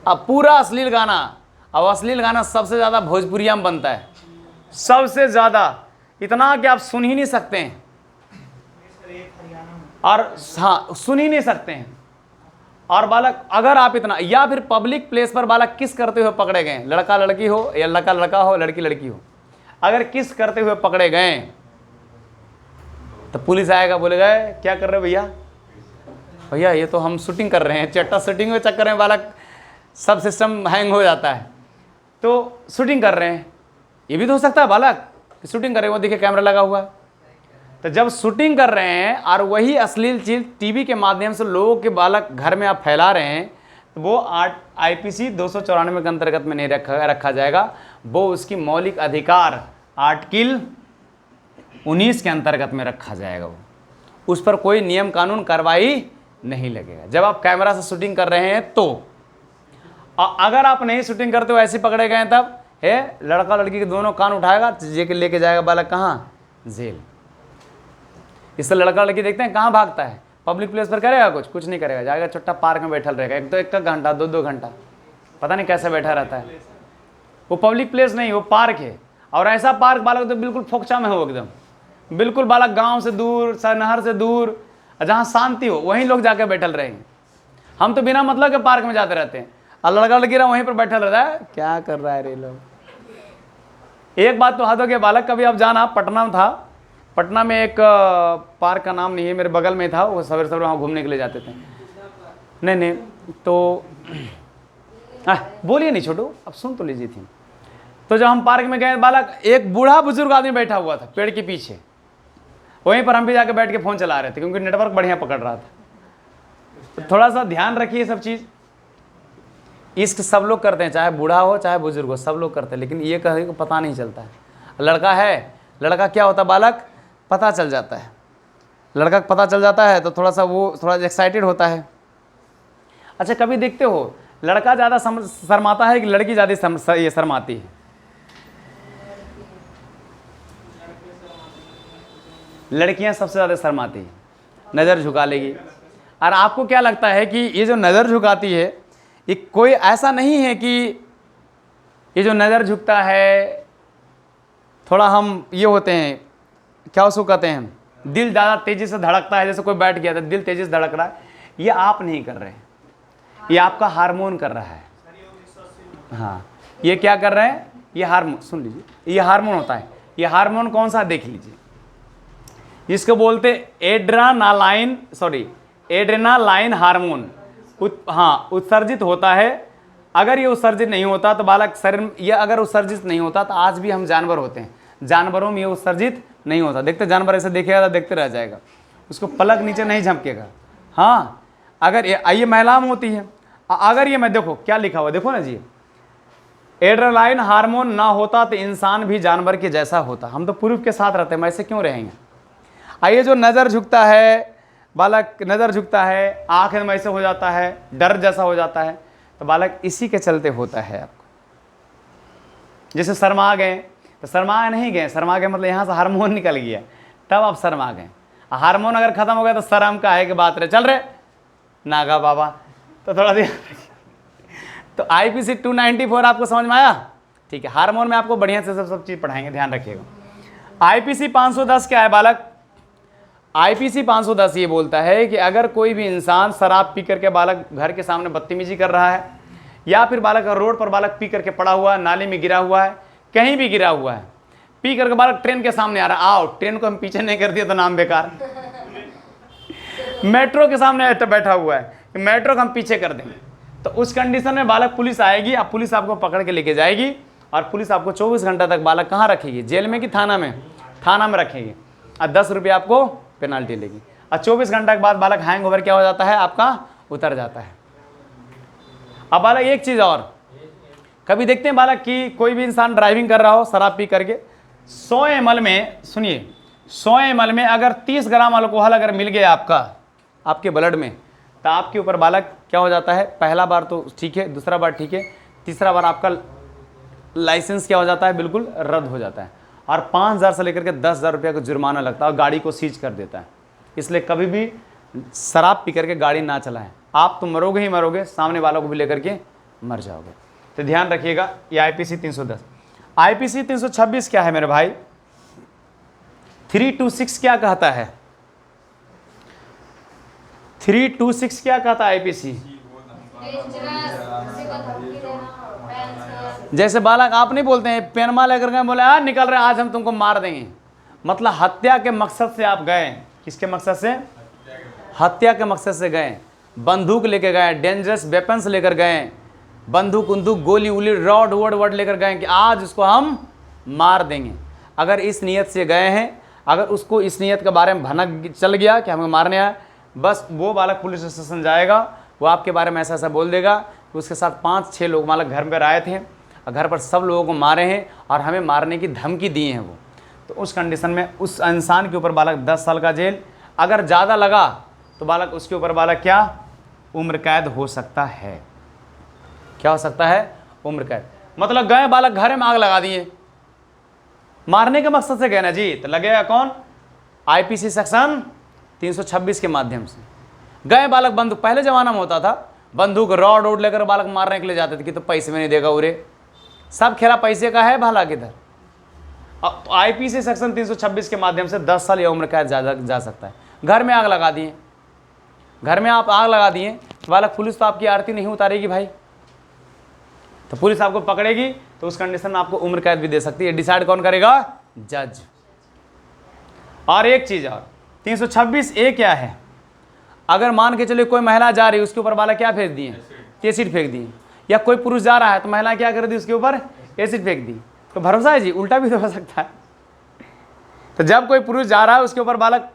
अब पूरा अश्लील गाना, अब अश्लील गाना सबसे ज़्यादा भोजपुरिया में बनता है, सबसे ज़्यादा, इतना कि आप सुन ही नहीं सकते हैं, और हाँ सुन ही नहीं सकते हैं। और बालक अगर आप इतना, या फिर पब्लिक प्लेस पर बालक किस करते हुए पकड़े गए, लड़का लड़की हो या लड़का लड़का हो लड़की लड़की हो, अगर किस करते हुए पकड़े गए तो पुलिस आएगा, बोलेगा क्या कर रहे हो भैया, भैया ये तो हम शूटिंग कर रहे हैं, चट्टा शूटिंग के चक्कर में बालक सब सिस्टम हैंग हो जाता है, तो शूटिंग कर रहे हैं। ये भी तो हो सकता है बालक कि शूटिंग कर रहे हैं, वो देखिए कैमरा लगा हुआ है। तो जब शूटिंग कर रहे हैं और वही अश्लील चीज़ टीवी के माध्यम से लोगों के बालक घर में आप फैला रहे हैं, तो वो IPC 294 के अंतर्गत में नहीं रखा जाएगा, वो उसकी मौलिक अधिकार आर्टिकल 19 के अंतर्गत में रखा जाएगा। वो उस पर कोई नियम कानून कार्रवाई नहीं लगेगा जब आप कैमरा से शूटिंग कर रहे हैं। तो अगर आप नहीं शूटिंग करते हो, ऐसे पकड़े गए, तब है लड़का लड़की के दोनों कान उठाएगा, लेके जाएगा बालक कहाँ, जेल। इससे लड़का लड़की देखते हैं कहाँ भागता है, पब्लिक प्लेस पर करेगा कुछ नहीं करेगा, जाएगा चुट्टा पार्क में बैठल रहेगा, एक तो 1 घंटा 2 घंटा, पता नहीं कैसे बैठा रहता है। वो पब्लिक प्लेस नहीं, वो पार्क है, और ऐसा पार्क बालक तो बिल्कुल फोकचा में हो, एकदम बिल्कुल बालक गांव से दूर, नहर से दूर, जहाँ शांति हो वहीं लोग जाके बैठल रहेंगे। हम तो बिना मतलब के पार्क में जाते रहते हैं, और लड़का लड़की वहीं पर बैठल रहता है, क्या कर रहा है रे लोग। एक बात तो हद के बालक, कभी आप जाना, पटना में था, पटना में एक पार्क का नाम नहीं है, मेरे बगल में था, वो सवेरे सवेरे वहाँ घूमने के लिए जाते थे। नहीं तो बोलिए नहीं छोटू, अब सुन तो लीजिए थी। तो जब हम पार्क में गए बालक, एक बूढ़ा बुजुर्ग आदमी बैठा हुआ था पेड़ के पीछे, वहीं पर हम भी जाके बैठ के फ़ोन चला रहे थे, क्योंकि नेटवर्क बढ़िया पकड़ रहा था। तो थोड़ा सा ध्यान रखिए सब चीज़। इश्क सब लोग करते हैं, चाहे बूढ़ा हो चाहे बुजुर्ग हो, सब लोग करते हैं, लेकिन ये कहे को पता नहीं चलता है। लड़का है, लड़का क्या होता है बालक, पता चल जाता है, लड़का को पता चल जाता है तो थोड़ा सा वो थोड़ा एक्साइटेड होता है। अच्छा कभी देखते हो लड़का ज़्यादा शर्माता है कि लड़की ज़्यादा ये शर्माती है? लड़कियां सबसे ज़्यादा शर्माती है, नज़र झुका लेगी। और आपको क्या लगता है कि ये जो नज़र झुकाती है, ये कोई ऐसा नहीं है कि ये जो नज़र झुकता है, थोड़ा हम ये होते हैं, क्या उसको कहते हैं, दिल ज़्यादा तेज़ी से धड़कता है, जैसे कोई बैठ गया था दिल तेज़ी से धड़क रहा है, ये आप नहीं कर रहे हैं, ये आपका हार्मोन कर रहा है। हाँ, ये क्या कर रहे हैं, ये हार्मोन, सुन लीजिए, ये हार्मोन होता है। ये हार्मोन कौन सा, देख लीजिए, इसको बोलते एड्रेनालाइन हार्मोन। उत्सर्जित होता है। अगर ये उत्सर्जित नहीं होता तो बालक शरीर, ये अगर उत्सर्जित नहीं होता तो आज भी हम जानवर होते हैं, जानवरों में ये उत्सर्जित नहीं होता। देखते जानवर ऐसे देखेगा तो देखते रह जाएगा, उसको पलक नीचे नहीं झपकेगा। हाँ, अगर ये महिला में होती है, अगर ये मैं देखो क्या लिखा हुआ, देखो ना जी, एड्रेनालाइन हार्मोन ना होता तो इंसान भी जानवर के जैसा होता। हम तो प्रूफ के साथ रहते हैं, हम ऐसे क्यों रहेंगे। आइए, जो नज़र झुकता है बालक, नज़र झुकता है, आँख में ऐसे हो जाता है, डर जैसा हो जाता है, तो बालक इसी के चलते होता है आपको। जैसे शर्मा गए, तो शर्मा नहीं गए, शर्मा गए मतलब यहाँ से हार्मोन निकल गया, तब आप शर्मा गए। हार्मोन अगर खत्म हो गया तो शर्म का है कि बात रहे, चल रहे नागा बाबा, तो थोड़ा देर। तो IPC 294 आपको समझ में आया? ठीक है, हार्मोन में आपको बढ़िया से सब चीज़ पढ़ाएंगे, ध्यान रखिएगा। IPC 510 क्या है बालक? IPC 510 ये बोलता है कि अगर कोई भी इंसान शराब पी करके बालक घर के सामने बदतमीजी कर रहा है, या फिर बालक रोड पर बालक पी करके पड़ा हुआ है, नाली में गिरा हुआ है, कहीं भी गिरा हुआ है, पी करके बालक ट्रेन के सामने आ रहा है, आओ ट्रेन को हम पीछे नहीं कर दिया तो नाम बेकार। मेट्रो के सामने बैठा हुआ है, मेट्रो को हम पीछे कर देंगे, तो उस कंडीशन में बालक पुलिस आएगी, अब पुलिस आपको पकड़ के लेके जाएगी, और पुलिस आपको 24 घंटा तक बालक कहाँ रखेगी, जेल में कि थाना में? थाना में रखेगी, और 10 रुपये आपको पेनाल्टी लेगी, और 24 घंटा के बाद बालक हैंग ओवर क्या हो जाता है आपका, उतर जाता है। अब बालक एक चीज़ और, कभी देखते हैं बालक कि कोई भी इंसान ड्राइविंग कर रहा हो शराब पी करके, 100 ml में, सुनिए, 100 ml में अगर 30 ग्राम अल्कोहल अगर मिल गया आपके ब्लड में, तो आपके ऊपर बालक क्या हो जाता है, पहला बार तो ठीक है, दूसरा बार ठीक है, तीसरा बार आपका लाइसेंस क्या हो जाता है, बिल्कुल रद्द हो जाता है, और 5,000 से लेकर के 10,000 रुपये का जुर्माना लगता है, और गाड़ी को सीज कर देता है। इसलिए कभी भी शराब पी करके गाड़ी ना चलाएं, आप तो मरोगे ही मरोगे, सामने वालों को भी लेकर के मर जाओगे। तो ध्यान रखिएगा, ये आईपीसी 310। आईपीसी 326 क्या है मेरे भाई? 326 क्या कहता है? 326 क्या कहता है आईपीसी? जैसे बालक आप नहीं बोलते हैं पेनमा लेकर गए, बोले आज निकल रहे, आज हम तुमको मार देंगे, मतलब हत्या के मकसद से आप गए। किसके मकसद से? हत्या के मकसद से गए। बंदूक लेकर गए, डेंजरस वेपन्स लेकर गए, बंदूक उंदूक गोली उली रॉड वोड लेकर गए कि आज उसको हम मार देंगे। अगर इस नीयत से गए हैं, अगर उसको इस नीयत के बारे में भनक चल गया कि हमें मारने आया, बस वो बालक पुलिस स्टेशन जाएगा, वो आपके बारे में ऐसा ऐसा बोल देगा कि उसके साथ 5-6 लोग बालक घर पर आए थे और घर पर सब लोगों को मारे हैं और हमें मारने की धमकी दी है वो। तो उस कंडीशन में उस इंसान के ऊपर बालक 10 साल का जेल, अगर ज़्यादा लगा तो बालक उसके ऊपर बालक क्या? उम्र कैद हो सकता है। क्या हो सकता है? उम्र कैद। मतलब गए बालक घर में आग लगा दिए, मारने के मकसद से गए ना जी, तो लगेगा कौन? आईपीसी सेक्शन 326 के माध्यम से गए बालक। बंदूक पहले जमाना में होता था, बंदूक रॉड वोड लेकर बालक मारने के लिए जाते थे कि तो पैसे में नहीं देगा उरे, सब खेला पैसे का है भाला किधर। अब आईपीसी सेक्शन 326 के माध्यम से 10 साल या उम्र कैद जा सकता है। घर में आग लगा दिए, घर में आप आग लगा दिए, बालक पुलिस तो आपकी आरती नहीं उतारेगी भाई, तो पुलिस आपको पकड़ेगी, तो उस कंडीशन में आपको उम्र कैद भी दे सकती है। डिसाइड कौन करेगा? जज। और एक चीज और, 326A क्या है? अगर मान के चलिए कोई महिला जा रही है, उसके ऊपर बालक क्या फेंक दिए? एसिड फेंक दिए। या कोई पुरुष जा रहा है तो महिला क्या कर दी? उसके ऊपर एसिड फेंक दी। तो भरोसा है जी, उल्टा भी तो हो सकता है। तो जब कोई पुरुष जा रहा है उसके ऊपर बालक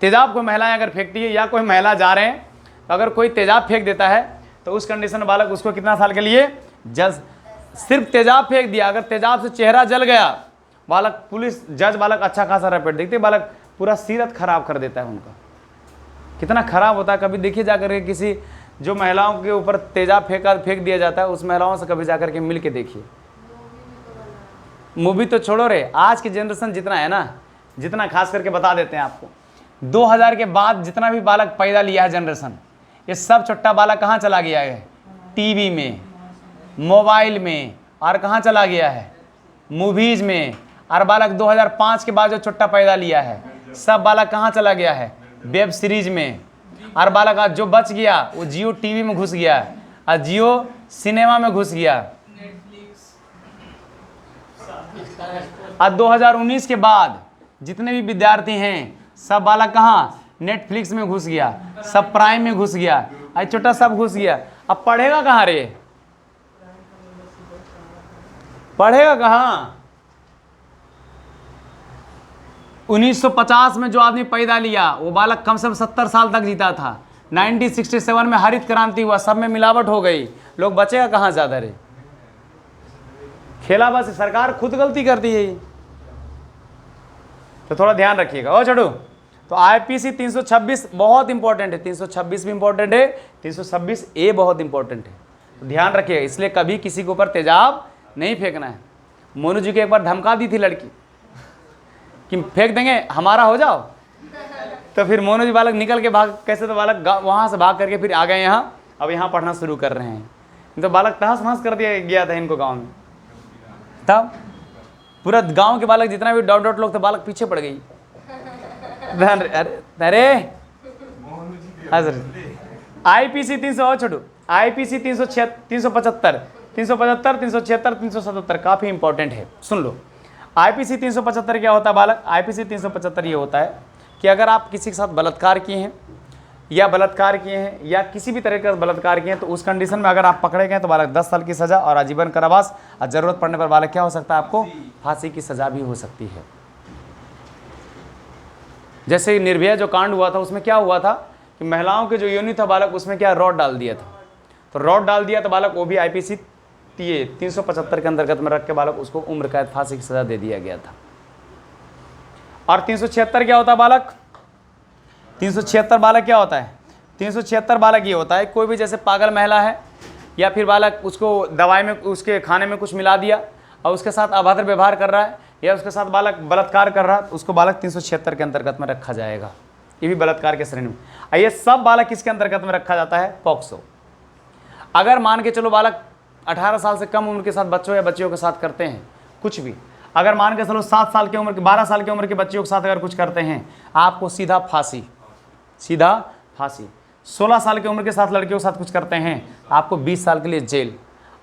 तेजाब, कोई महिलाएं अगर फेंकती है या कोई महिला जा रहे हैं, तो अगर कोई तेजाब फेंक देता है तो उस कंडीशन में बालक उसको कितना साल के लिए? जज। सिर्फ तेजाब फेंक दिया, अगर तेजाब से चेहरा जल गया, बालक पुलिस जज बालक अच्छा खासा रपेट देखते, बालक पूरा सीरत खराब कर देता है उनका। कितना खराब होता है, कभी देखिए जाकर के किसी जो महिलाओं के ऊपर तेजाब फेंक दिया जाता है, उस महिलाओं से कभी जाकर के मिल के देखिए। मूवी तो छोड़ो रे, आज की जनरेशन जितना है ना, जितना खास करके बता देते हैं आपको, 2000 के बाद जितना भी बालक पैदा लिया है जनरेशन, ये सब छोटा बालक कहाँ चला गया है? टीवी में, मोबाइल में, और कहाँ चला गया है? मूवीज में। और बालक 2005 के बाद जो छोटा पैदा लिया है, सब बालक कहाँ चला गया है? वेब सीरीज में। और बालक आज जो बच गया वो जियो टीवी में घुस गया और जियो सिनेमा में घुस गया। और 2019 के बाद जितने भी विद्यार्थी हैं, सब बालक कहाँ? नेटफ्लिक्स में घुस गया, सब प्राइम में घुस गया, आज छोटा सब घुस गया। अब पढ़ेगा कहाँ रे? पढ़ेगा कहाँ? 1950 में जो आदमी पैदा लिया वो बालक कम से कम 70 साल तक जीता था। 1967 में हरित क्रांति हुआ, सब में मिलावट हो गई, लोग बचेगा कहाँ ज़्यादा रे? खेला बस, सरकार खुद गलती करती है। तो थोड़ा ध्यान रखिएगा। ओ छोड़ू, तो आईपीसी 326 बहुत इंपॉर्टेंट है, 326 भी इंपॉर्टेंट है, 326A बहुत इंपॉर्टेंट है, तो ध्यान रखिएगा। इसलिए कभी किसी के ऊपर तेजाब नहीं फेंकना है। मोनू जी को एक बार धमका दी थी लड़की कि फेंक देंगे हमारा हो जाओ, तो फिर मोनू जी बालक निकल के भाग, कैसे तो बालक वहाँ से भाग करके फिर आ गए यहाँ, अब यहाँ पढ़ना शुरू कर रहे हैं। तो बालक तहस नहस कर दिया गया था इनको गाँव में, तब पूरा गांव के बालक जितना भी डॉट लोग थे, बालक पीछे पड़ गई। अरे आईपीसी 300 छोटू, आईपीसी 375, 376, 377 काफी इंपॉर्टेंट है, सुन लो। आईपीसी 375 क्या होता है बालक? आईपीसी 375 ये होता है कि अगर आप किसी के साथ बलात्कार किए हैं या किसी भी तरह का बलात्कार किए हैं, तो उस कंडीशन में अगर आप पकड़े गए तो बालक 10 साल की सज़ा और आजीवन कारावास, और ज़रूरत पड़ने पर बालक क्या हो सकता है? आपको फांसी की सज़ा भी हो सकती है। जैसे निर्भया जो कांड हुआ था, उसमें क्या हुआ था कि महिलाओं के जो योनि था बालक, उसमें क्या रॉड डाल दिया था, तो रॉड डाल दिया तो बालक वो भी आईपीसी 375 के अंतर्गत में रख के बालक उसको उम्र कैद फांसी की सज़ा दे दिया गया था। और 376 क्या होता है बालक? 376 बालक क्या होता है? 376 बालक ये होता है, कोई भी जैसे पागल महिला है या फिर बालक उसको दवाई में, उसके खाने में कुछ मिला दिया और उसके साथ अभद्र व्यवहार कर रहा है या उसके साथ बालक बलात्कार कर रहा है, तो उसको बालक 376 के अंतर्गत में रखा जाएगा। ये भी बलात्कार के श्रेणी में। ये सब बालक किसके अंतर्गत में रखा जाता है? पॉक्सो। अगर मान के चलो बालक 18 साल से कम उम्र के साथ बच्चों या बच्चियों के साथ करते हैं कुछ भी, अगर मान के चलो 7 साल की उम्र के 12 साल की उम्र के बच्चियों के साथ अगर कुछ करते हैं, आपको सीधा फांसी, सीधा फांसी। 16 साल की उम्र के साथ लड़कियों के साथ कुछ करते हैं, आपको 20 साल के लिए जेल।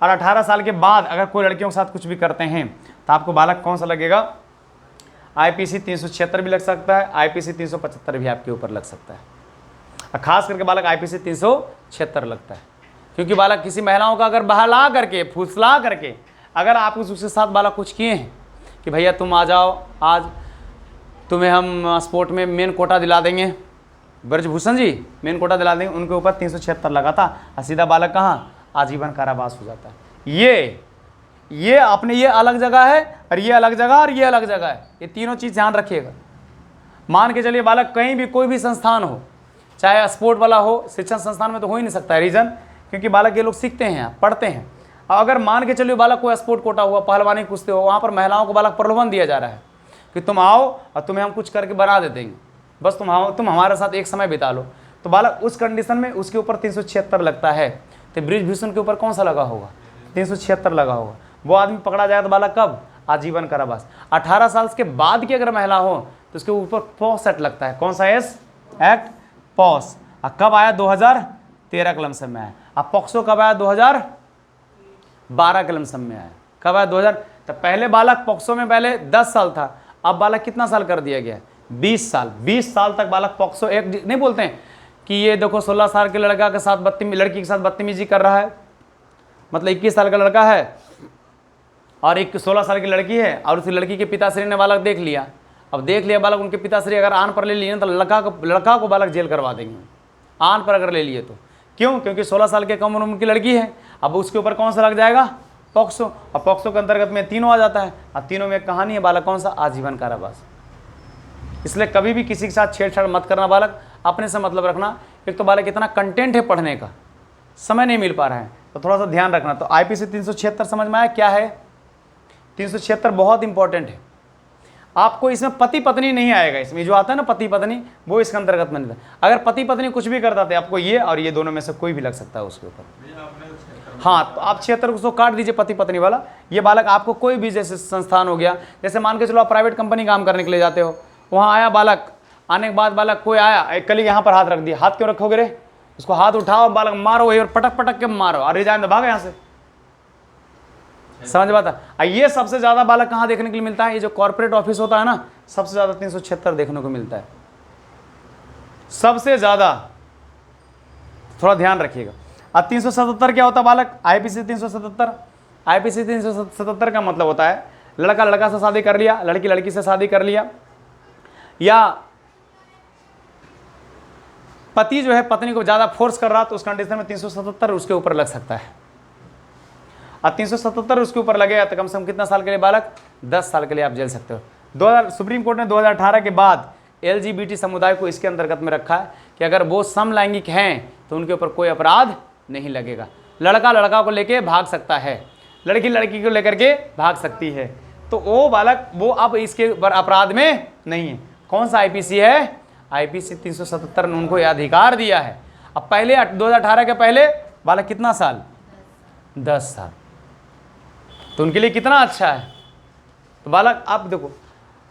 और 18 साल के बाद अगर कोई लड़कियों के साथ कुछ भी करते हैं तो आपको बालक कौन सा लगेगा, IPC 376 भी लग सकता है, IPC 375 भी आपके ऊपर लग सकता है। और खास करके बालक IPC 376 लगता है, क्योंकि बालक किसी महिलाओं का अगर बहला करके फुसला करके अगर आप उसके साथ बालक कुछ किए हैं कि भैया तुम आ जाओ, आज तुम्हें हम स्पोर्ट में मेन कोटा दिला देंगे, ब्रजभूषण जी मेन कोटा दिला देंगे, उनके ऊपर 376 लगा था और सीधा बालक कहाँ, आजीवन कारावास हो जाता है। ये अपने ये अलग जगह है और ये अलग जगह और ये अलग जगह है, ये तीनों चीज़ ध्यान रखिएगा। मान के चलिए बालक कहीं भी कोई भी संस्थान हो, चाहे स्पोर्ट वाला हो, शिक्षण संस्थान में तो हो ही नहीं सकता है, रीज़न क्योंकि बालक ये लोग सीखते हैं, पढ़ते हैं। और अगर मान के चलिए बालक कोई स्पोर्ट कोटा हुआ, पहलवानी कुश्ती हो, वहाँ पर महिलाओं को बालक प्रलोभन दिया जा रहा है कि तुम आओ और तुम्हें हम कुछ करके बना दे देंगे, बस तुम हमारे साथ एक समय बिता लो, तो बालक उस कंडीशन में उसके ऊपर 376 लगता है। तो ब्रिजभूषण के ऊपर कौन सा लगा होगा, 376 लगा होगा। वो आदमी पकड़ा जाए तो बालक कब, आजीवन कारावास। 18 साल के बाद की अगर महिला हो तो उसके ऊपर पॉस एक्ट लगता है। कौन सा एक्ट, पॉस। कब आया, 2013 के लमसम में आया। अब पॉक्सो कब आया, 2012 के लमसम में आया। कब आया, 2000। तो पहले बालक पॉक्सो में पहले 10 साल था, अब बालक कितना साल कर दिया गया, 20 साल। 20 साल तक बालक पॉक्सो एक्ट नहीं बोलते हैं कि ये देखो 16 साल के लड़का के साथ लड़की के साथ बदतमीजी कर रहा है, मतलब 21 साल का लड़का है और एक 16 साल की लड़की है, और उस लड़की के पिताश्री ने बालक देख लिया। अब देख लिया बालक, उनके पिताश्री अगर आन पर ले लिए तो लड़का को बालक जेल करवा देंगे, आन पर अगर ले लिए तो। क्यों, क्योंकि 16 साल के कम उम्र की लड़की है। अब उसके ऊपर कौन सा लग जाएगा, पॉक्सो। और पॉक्सो के अंतर्गत में तीनों आ जाता है। अब तीनों में एक कहानी है बालक, कौन सा, आजीवन कारावास। इसलिए कभी भी किसी के साथ छेड़छाड़ मत करना बालक, अपने से मतलब रखना। एक तो बालक इतना कंटेंट है पढ़ने का, समय नहीं मिल पा रहा है, तो थोड़ा सा ध्यान रखना। तो IPC 376 समझ में आया क्या है, 376 बहुत इंपॉर्टेंट है। आपको इसमें पति पत्नी नहीं आएगा, इसमें जो आता है ना पति पत्नी, वो इसके अंतर्गत में नहीं था। अगर पति पत्नी कुछ भी करता थे, आपको ये और ये दोनों में से कोई भी लग सकता है उसके ऊपर। हाँ, तो आप 76 को काट दीजिए पति पत्नी वाला। ये बालक आपको कोई भी जैसे संस्थान हो गया, जैसे मान के चलो आप प्राइवेट कंपनी काम करने के लिए जाते हो, वहाँ आया बालक, आने के बाद बालक कोई आया, एक कली यहाँ पर हाथ रख दिया, हाथ क्यों रखोगे रे, उसको हाथ उठाओ, बालक मारो वही और पटक पटक के मारो, अरे जाए तो भागो यहाँ से। समझ बात। ये सबसे ज्यादा बालक कहाँ देखने के लिए मिलता है, ये जो कॉर्पोरेट ऑफिस होता है ना, सबसे ज्यादा 376 देखने को मिलता है, सबसे ज्यादा। थोड़ा ध्यान रखिएगा। अब 377 क्या होता है बालक, IPC 377। IPC 377 का मतलब होता है लड़का लड़का से शादी कर लिया, लड़की लड़की से शादी कर लिया, या पति जो है पत्नी को ज्यादा फोर्स कर रहा, तो उस कंडीशन में 377 उसके ऊपर लग सकता है। और 377 उसके ऊपर लगेगा तो कम से कम कितना साल के लिए बालक, 10 साल के लिए आप जेल सकते हो। सुप्रीम कोर्ट ने 2018 के बाद LGBT समुदाय को इसके अंतर्गत में रखा है कि अगर वो समलैंगिक हैं तो उनके ऊपर कोई अपराध नहीं लगेगा। लड़का लड़का को लेके भाग सकता है, लड़की लड़की को लेकर के भाग सकती है, तो वो बालक वो अब इसके ऊपर अपराध में नहीं है। कौन सा IPC है, IPC 377 ने उनको यह अधिकार दिया है। अब पहले 2018 के पहले बालक कितना साल, 10 साल, तो उनके लिए कितना अच्छा है। तो बालक आप देखो,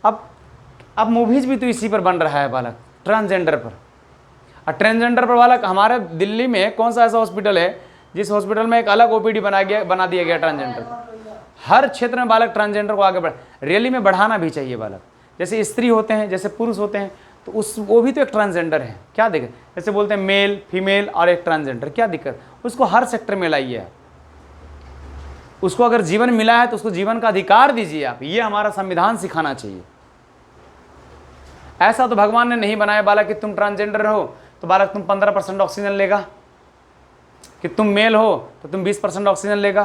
अब मूवीज भी तो इसी पर बन रहा है बालक, ट्रांसजेंडर पर। और ट्रांसजेंडर पर बालक हमारे दिल्ली में कौन सा ऐसा हॉस्पिटल है जिस हॉस्पिटल में एक अलग OPD बना दिया गया ट्रांसजेंडर। हर क्षेत्र में बालक ट्रांसजेंडर को आगे रैली में बढ़ाना भी चाहिए बालक। जैसे स्त्री होते हैं, जैसे पुरुष होते हैं, तो वो भी तो एक ट्रांसजेंडर है, क्या दिक्कत। जैसे बोलते हैं मेल फीमेल और एक ट्रांसजेंडर, क्या दिक्कत, उसको हर सेक्टर में लाइए। उसको अगर जीवन मिला है तो उसको जीवन का अधिकार दीजिए आप, ये हमारा संविधान सिखाना चाहिए। ऐसा तो भगवान ने नहीं बनाया बालक कि तुम ट्रांसजेंडर हो तो बालक तुम 15% ऑक्सीजन लेगा, कि तुम मेल हो तो तुम 20% ऑक्सीजन लेगा,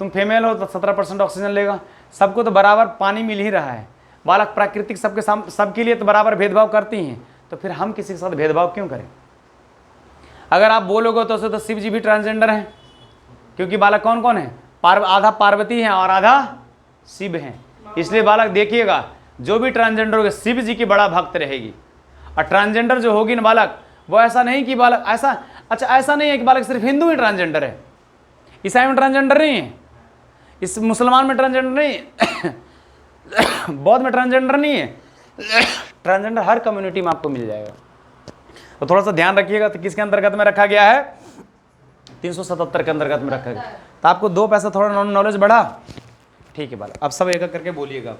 तुम फीमेल हो तो 17% ऑक्सीजन लेगा। सबको तो बराबर पानी मिल ही रहा है। बालक प्राकृतिक सबके लिए तो बराबर भेदभाव करती हैं, तो फिर हम किसी के साथ भेदभाव क्यों करें। अगर आप बोलोगे तो शिव जी भी ट्रांसजेंडर हैं, क्योंकि बालक कौन कौन है, आधा पार्वती हैं और आधा शिव हैं। इसलिए बालक देखिएगा, जो भी ट्रांसजेंडर होगा शिव जी की बड़ा भक्त रहेगी। और ट्रांसजेंडर जो होगी ना बालक, वो ऐसा नहीं कि बालक ऐसा नहीं है कि बालक सिर्फ हिंदू ही ट्रांसजेंडर है, ईसाई में ट्रांसजेंडर नहीं है, इस मुसलमान में ट्रांसजेंडर नहीं है, बौद्ध में ट्रांसजेंडर नहीं है, ट्रांसजेंडर हर कम्युनिटी में आपको मिल जाएगा। तो थोड़ा सा ध्यान रखिएगा। तो किसके अंतर्गत में रखा गया है? 377 के अंतर्गत में रखा गया। तो आपको 2 पैसा थोड़ा नॉलेज बढ़ा। ठीक है बाला, अब सब एक एक करके बोलिएगा।